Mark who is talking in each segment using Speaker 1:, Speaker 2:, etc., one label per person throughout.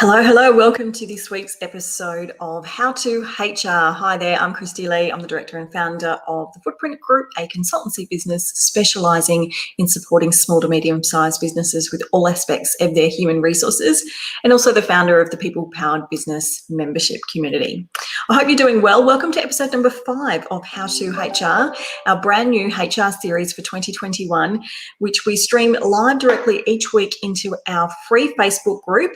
Speaker 1: Hello. Welcome to this week's episode of How to HR. Hi there, I'm Kristy-Lee. I'm the director and founder of the Footprint Group, a consultancy business specialising in supporting small to medium-sized businesses with all aspects of their human resources, and also the founder of the People-Powered Business Membership Community. I hope you're doing well. Welcome to episode number 5 of How to HR, our brand new HR series for 2021, which we stream live directly each week into our free Facebook group,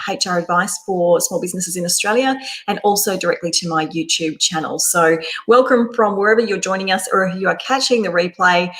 Speaker 1: HR advice for small businesses in Australia, and also directly to my YouTube channel. So welcome from wherever you're joining us, or if you are catching the replay,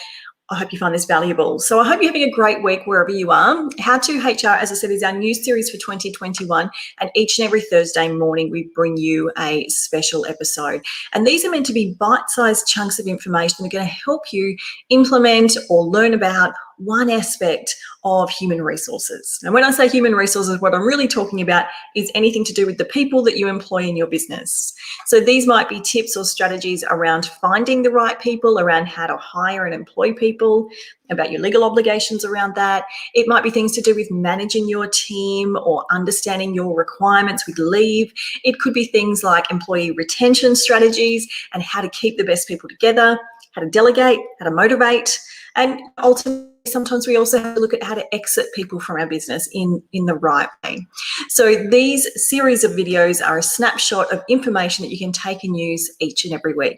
Speaker 1: I hope you find this valuable. So I hope you're having a great week wherever you are. How to HR, as I said, is our new series for 2021. And each and every Thursday morning, we bring you a special episode. And these are meant to be bite-sized chunks of information that are going to help you implement or learn about one aspect of human resources. And when I say human resources, what I'm really talking about is anything to do with the people that you employ in your business. So these might be tips or strategies around finding the right people, around how to hire and employ people, about your legal obligations around that. It might be things to do with managing your team or understanding your requirements with leave. It could be things like employee retention strategies and how to keep the best people together, how to delegate, how to motivate, and ultimately, sometimes we also have to look at how to exit people from our business in the right way. So these series of videos are a snapshot of information that you can take and use each and every week.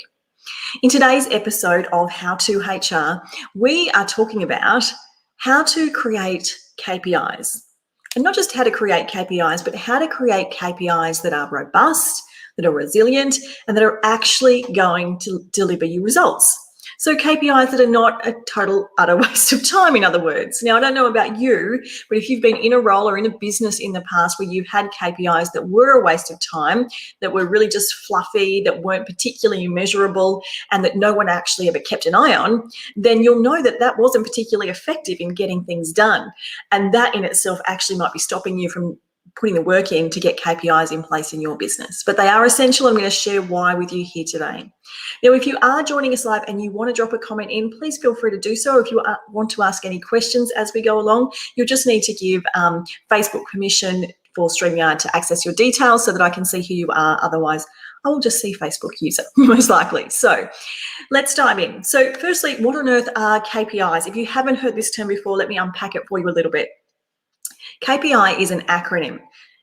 Speaker 1: In today's episode of How to HR, we are talking about how to create KPIs. And not just how to create KPIs, but how to create KPIs that are robust, that are resilient, and that are actually going to deliver you results. So KPIs that are not a total, utter waste of time, in other words. Now, I don't know about you, but if you've been in a role or in a business in the past where you've had KPIs that were a waste of time, that were really just fluffy, that weren't particularly measurable, and that no one actually ever kept an eye on, then you'll know that that wasn't particularly effective in getting things done. And that in itself actually might be stopping you from putting the work in to get KPIs in place in your business. But they are essential. I'm going to share why with you here today. Now, if you are joining us live and you want to drop a comment in, please feel free to do so. If you want to ask any questions as we go along, you'll just need to give Facebook permission for StreamYard to access your details so that I can see who you are. Otherwise, I will just see Facebook user, most likely. So let's dive in. So firstly, what on earth are KPIs? If you haven't heard this term before, let me unpack it for you a little bit. KPI is an acronym.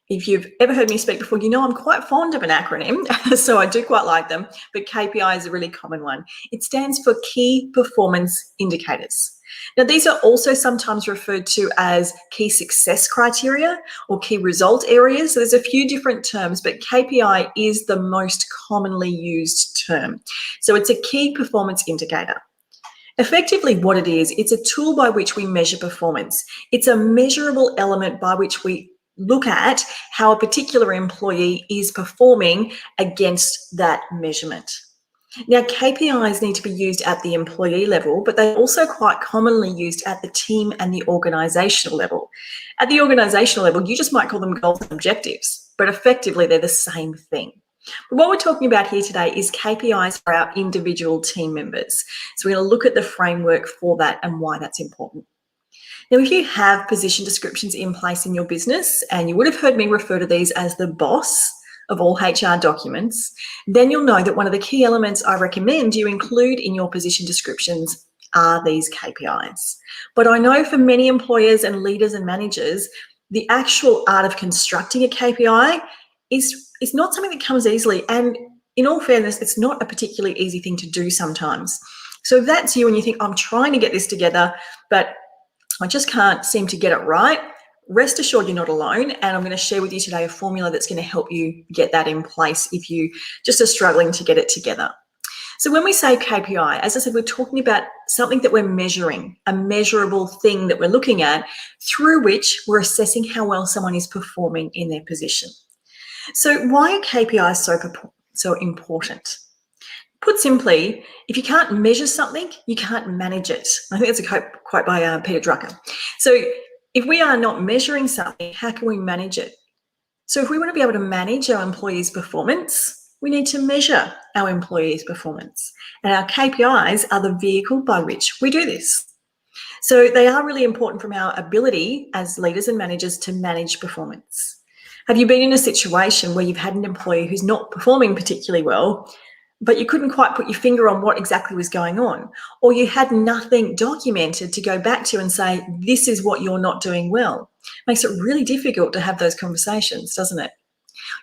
Speaker 1: If you've ever heard me speak before, you know I'm quite fond of an acronym, so I do quite like them, but KPI is a really common one. It stands for Key Performance Indicators. Now, these are also sometimes referred to as key success criteria or key result areas. So there's a few different terms, but KPI is the most commonly used term. So it's a key performance indicator. Effectively, what it is, it's a tool by which we measure performance. It's a measurable element by which we look at how a particular employee is performing against that measurement. Now, KPIs need to be used at the employee level, but they're also quite commonly used at the team and the organisational level. At the organisational level, you just might call them goals and objectives, but effectively they're the same thing. But what we're talking about here today is KPIs for our individual team members. So we're going to look at the framework for that and why that's important. Now, if you have position descriptions in place in your business, and you would have heard me refer to these as the boss of all HR documents, then you'll know that one of the key elements I recommend you include in your position descriptions are these KPIs. But I know for many employers and leaders and managers, the actual art of constructing a KPI is not something that comes easily. And in all fairness, it's not a particularly easy thing to do sometimes. So if that's you and you think, I'm trying to get this together, but I just can't seem to get it right, rest assured you're not alone. And I'm going to share with you today a formula that's going to help you get that in place if you just are struggling to get it together. So when we say KPI, as I said, we're talking about something that we're measuring, a measurable thing that we're looking at through which we're assessing how well someone is performing in their position. So why are KPIs so important? Put simply, if you can't measure something, you can't manage it. I think that's a quote by Peter Drucker. So if we are not measuring something, how can we manage it? So if we want to be able to manage our employees' performance, we need to measure our employees' performance. And our KPIs are the vehicle by which we do this. So they are really important from our ability as leaders and managers to manage performance. Have you been in a situation where you've had an employee who's not performing particularly well, but you couldn't quite put your finger on what exactly was going on? Or you had nothing documented to go back to and say, this is what you're not doing well. Makes it really difficult to have those conversations, doesn't it?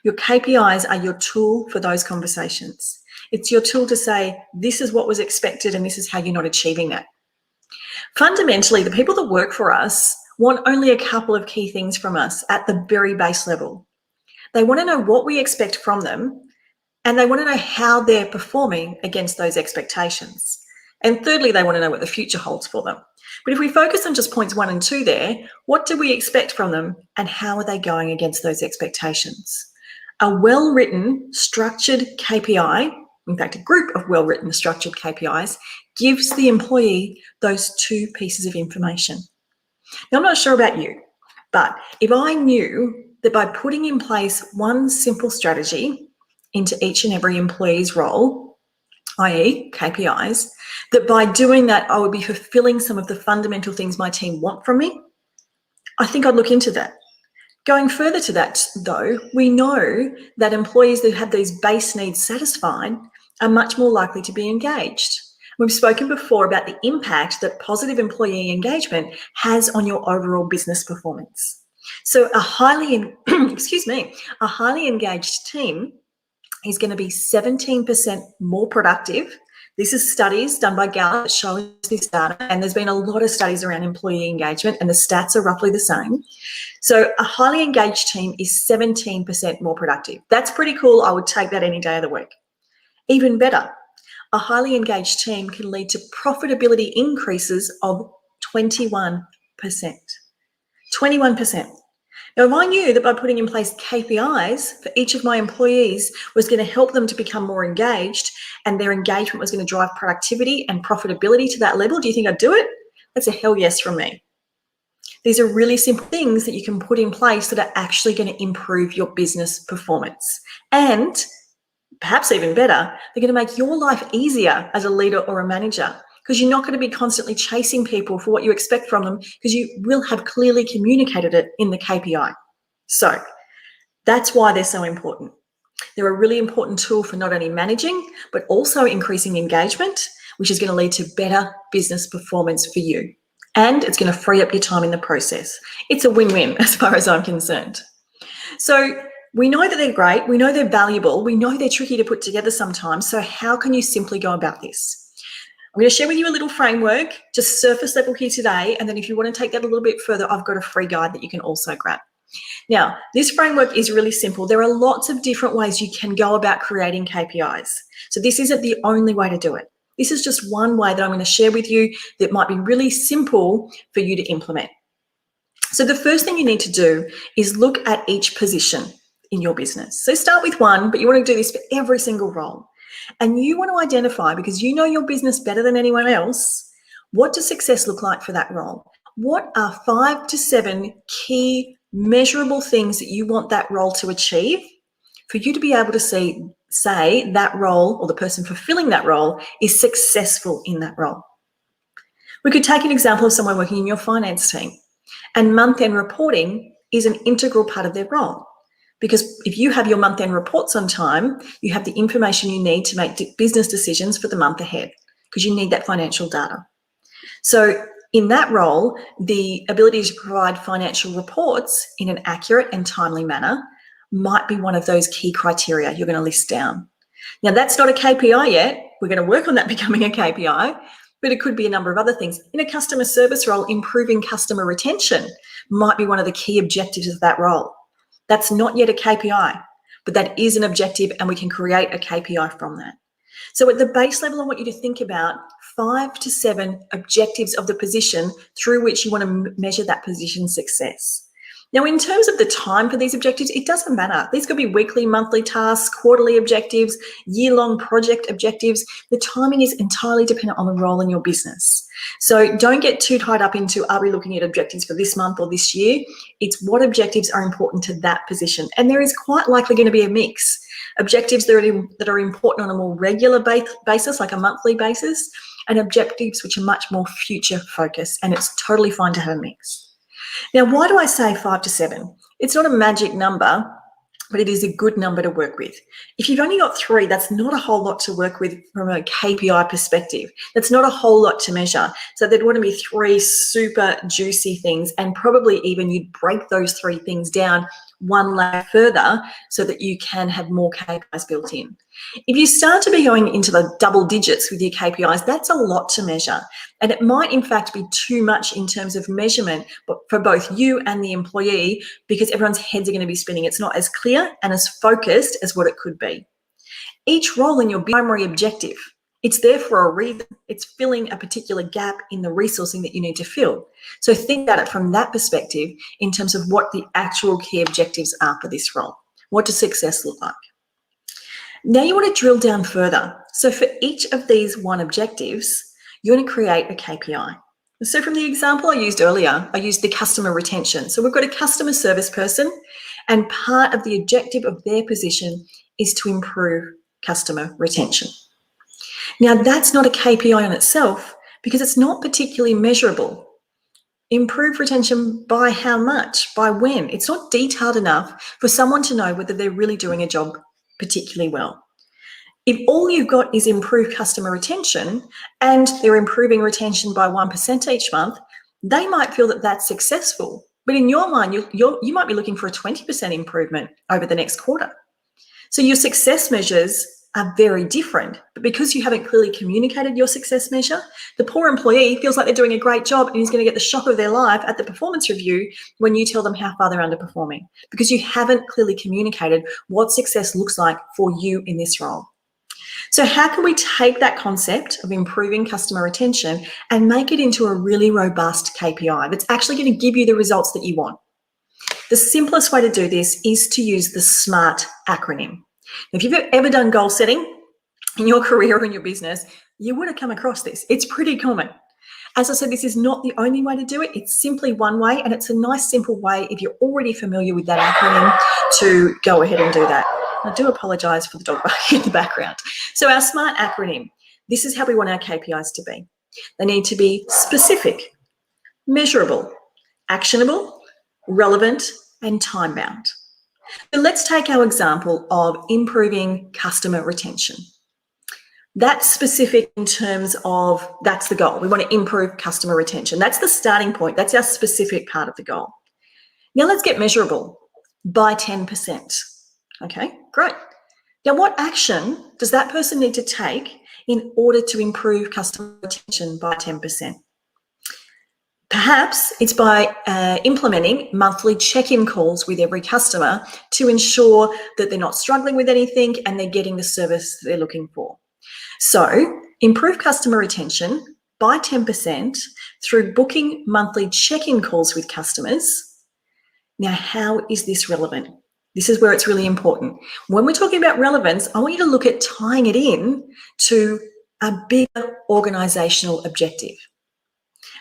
Speaker 1: Your KPIs are your tool for those conversations. It's your tool to say, this is what was expected and this is how you're not achieving that. Fundamentally, the people that work for us want only a couple of key things from us at the very base level. They want to know what we expect from them, and they want to know how they're performing against those expectations. And thirdly, they want to know what the future holds for them. But if we focus on just points 1 and 2 there, what do we expect from them and how are they going against those expectations? A well-written, structured KPI, in fact, a group of well-written, structured KPIs, gives the employee those 2 pieces of information. Now, I'm not sure about you, but if I knew that by putting in place one simple strategy into each and every employee's role, i.e. KPIs, that by doing that, I would be fulfilling some of the fundamental things my team want from me, I think I'd look into that. Going further to that, though, we know that employees that have these base needs satisfied are much more likely to be engaged. We've spoken before about the impact that positive employee engagement has on your overall business performance. So a highly engaged team is going to be 17% more productive. This is studies done by Gallup that show this data, and there's been a lot of studies around employee engagement, and the stats are roughly the same. So a highly engaged team is 17% more productive. That's pretty cool. I would take that any day of the week. Even better, a highly engaged team can lead to profitability increases of 21%. 21%. Now, if I knew that by putting in place KPIs for each of my employees was going to help them to become more engaged and their engagement was going to drive productivity and profitability to that level, do you think I'd do it? That's a hell yes from me. These are really simple things that you can put in place that are actually going to improve your business performance. And perhaps even better, they're going to make your life easier as a leader or a manager, because you're not going to be constantly chasing people for what you expect from them, because you will have clearly communicated it in the KPI. So that's why they're so important. They're a really important tool for not only managing, but also increasing engagement, which is going to lead to better business performance for you. And it's going to free up your time in the process. It's a win-win as far as I'm concerned. So we know that they're great. We know they're valuable. We know they're tricky to put together sometimes. So how can you simply go about this? I'm going to share with you a little framework, just surface level here today. And then if you want to take that a little bit further, I've got a free guide that you can also grab. Now, this framework is really simple. There are lots of different ways you can go about creating KPIs. So this isn't the only way to do it. This is just one way that I'm going to share with you that might be really simple for you to implement. So the first thing you need to do is look at each position in your business. So start with one, but you want to do this for every single role. And you want to identify, because you know your business better than anyone else, what does success look like for that role? What are 5 to 7 key measurable things that you want that role to achieve for you to be able to say that role, or the person fulfilling that role, is successful in that role? We could take an example of someone working in your finance team, and month-end reporting is an integral part of their role. Because if you have your month-end reports on time, you have the information you need to make business decisions for the month ahead, because you need that financial data. So in that role, the ability to provide financial reports in an accurate and timely manner might be one of those key criteria you're going to list down. Now, that's not a KPI yet. We're going to work on that becoming a KPI, but it could be a number of other things. In a customer service role, improving customer retention might be one of the key objectives of that role. That's not yet a KPI, but that is an objective, and we can create a KPI from that. So at the base level, I want you to think about 5 to 7 objectives of the position through which you want to measure that position's success. Now, in terms of the time for these objectives, it doesn't matter. These could be weekly, monthly tasks, quarterly objectives, year-long project objectives. The timing is entirely dependent on the role in your business. So don't get too tied up into, are we looking at objectives for this month or this year? It's what objectives are important to that position. And there is quite likely going to be a mix. Objectives that are important on a more regular basis, like a monthly basis, and objectives which are much more future focused. And it's totally fine to have a mix. Now, why do I say 5 to 7? It's not a magic number. but it is a good number to work with. If you've only got 3, that's not a whole lot to work with from a KPI perspective. That's not a whole lot to measure. So there'd want to be 3 super juicy things, and probably even you'd break those 3 things down one layer further so that you can have more KPIs built in. If you start to be going into the double digits with your KPIs, that's a lot to measure. And it might in fact be too much in terms of measurement but for both you and the employee, because everyone's heads are going to be spinning. It's not as clear and as focused as what it could be. Each role in your primary objective, it's there for a reason. It's filling a particular gap in the resourcing that you need to fill. So think about it from that perspective in terms of what the actual key objectives are for this role. What does success look like? Now you want to drill down further. So for each of these 1 objectives, you're going to create a KPI. So from the example I used earlier, I used the customer retention. So we've got a customer service person, and part of the objective of their position is to improve customer retention. Now that's not a KPI in itself because it's not particularly measurable. Improve retention by how much, by when? It's not detailed enough for someone to know whether they're really doing a job particularly well. If all you've got is improved customer retention and they're improving retention by 1% each month, they might feel that that's successful. But in your mind, you might be looking for a 20% improvement over the next quarter. So your success measures are very different. But because you haven't clearly communicated your success measure, the poor employee feels like they're doing a great job and is going to get the shock of their life at the performance review when you tell them how far they're underperforming, because you haven't clearly communicated what success looks like for you in this role. So how can we take that concept of improving customer retention and make it into a really robust KPI that's actually going to give you the results that you want? The simplest way to do this is to use the SMART acronym. If you've ever done goal setting in your career or in your business, you would have come across this. It's pretty common. As I said, this is not the only way to do it. It's simply one way, and it's a nice, simple way, if you're already familiar with that acronym, to go ahead and do that. I do apologise for the dog barking in the background. So our SMART acronym, this is how we want our KPIs to be. They need to be specific, measurable, actionable, relevant, and time-bound. So let's take our example of improving customer retention. That's specific in terms of, that's the goal. We want to improve customer retention. That's the starting point. That's our specific part of the goal. Now let's get measurable, by 10%. Okay, great. Now what action does that person need to take in order to improve customer retention by 10%? Perhaps it's by implementing monthly check-in calls with every customer to ensure that they're not struggling with anything and they're getting the service they're looking for. So improve customer retention by 10% through booking monthly check-in calls with customers. Now, how is this relevant? This is where it's really important. When we're talking about relevance, I want you to look at tying it in to a bigger organizational objective.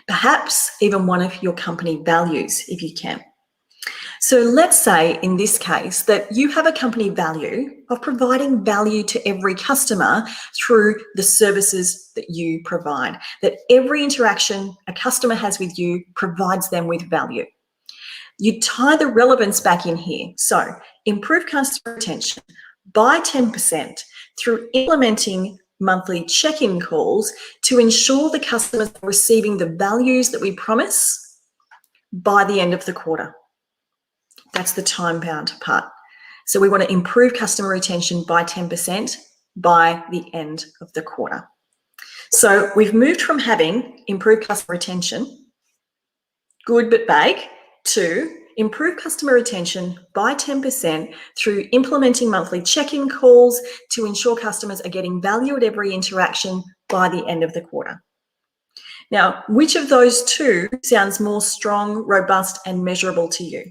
Speaker 1: Perhaps even one of your company values, if you can. So let's say in this case that you have a company value of providing value to every customer through the services that you provide, that every interaction a customer has with you provides them with value. You tie the relevance back in here. So improve customer retention by 10% through implementing monthly check-in calls to ensure the customers are receiving the values that we promise by the end of the quarter. That's the time-bound part. So we want to improve customer retention by 10% by the end of the quarter. So we've moved from having improved customer retention, good but vague, to improve customer retention by 10% through implementing monthly check-in calls to ensure customers are getting value at every interaction by the end of the quarter. Now, which of those two sounds more strong, robust, and measurable to you?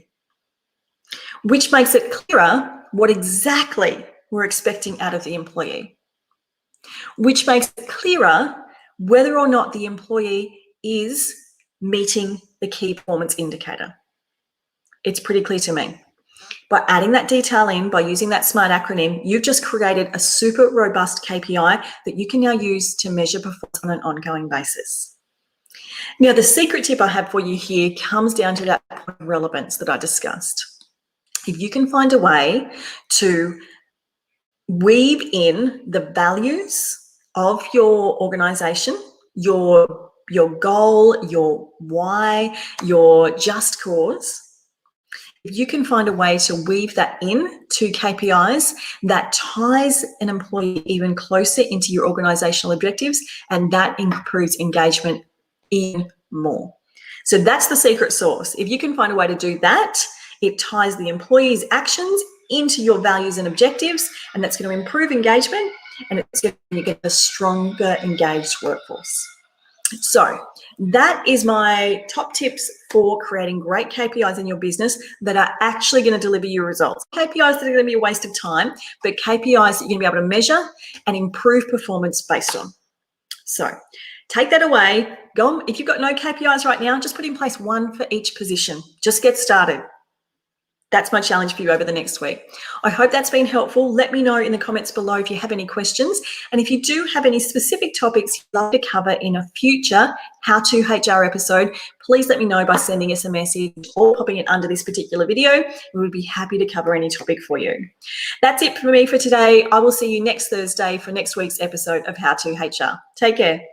Speaker 1: Which makes it clearer what exactly we're expecting out of the employee? Which makes it clearer whether or not the employee is meeting the key performance indicator? It's pretty clear to me. By adding that detail in, by using that SMART acronym, you've just created a super robust KPI that you can now use to measure performance on an ongoing basis. Now, the secret tip I have for you here comes down to that point of relevance that I discussed. If you can find a way to weave in the values of your organization, your goal, your why, your just cause, if you can find a way to weave that in to KPIs, that ties an employee even closer into your organizational objectives, and that improves engagement even more. So that's the secret sauce. If you can find a way to do that, it ties the employee's actions into your values and objectives, and that's going to improve engagement, and it's going to get a stronger, engaged workforce. So that is my top tips for creating great KPIs in your business that are actually going to deliver you results. KPIs that are going to be a waste of time, but KPIs that you're going to be able to measure and improve performance based on. So take that away. Go on. If you've got no KPIs right now, just put in place one for each position. Just get started. That's my challenge for you over the next week. I hope that's been helpful. Let me know in the comments below if you have any questions. And if you do have any specific topics you'd like to cover in a future How to HR episode, please let me know by sending us a message or popping it under this particular video. We would be happy to cover any topic for you. That's it for me for today. I will see you next Thursday for next week's episode of How to HR. Take care.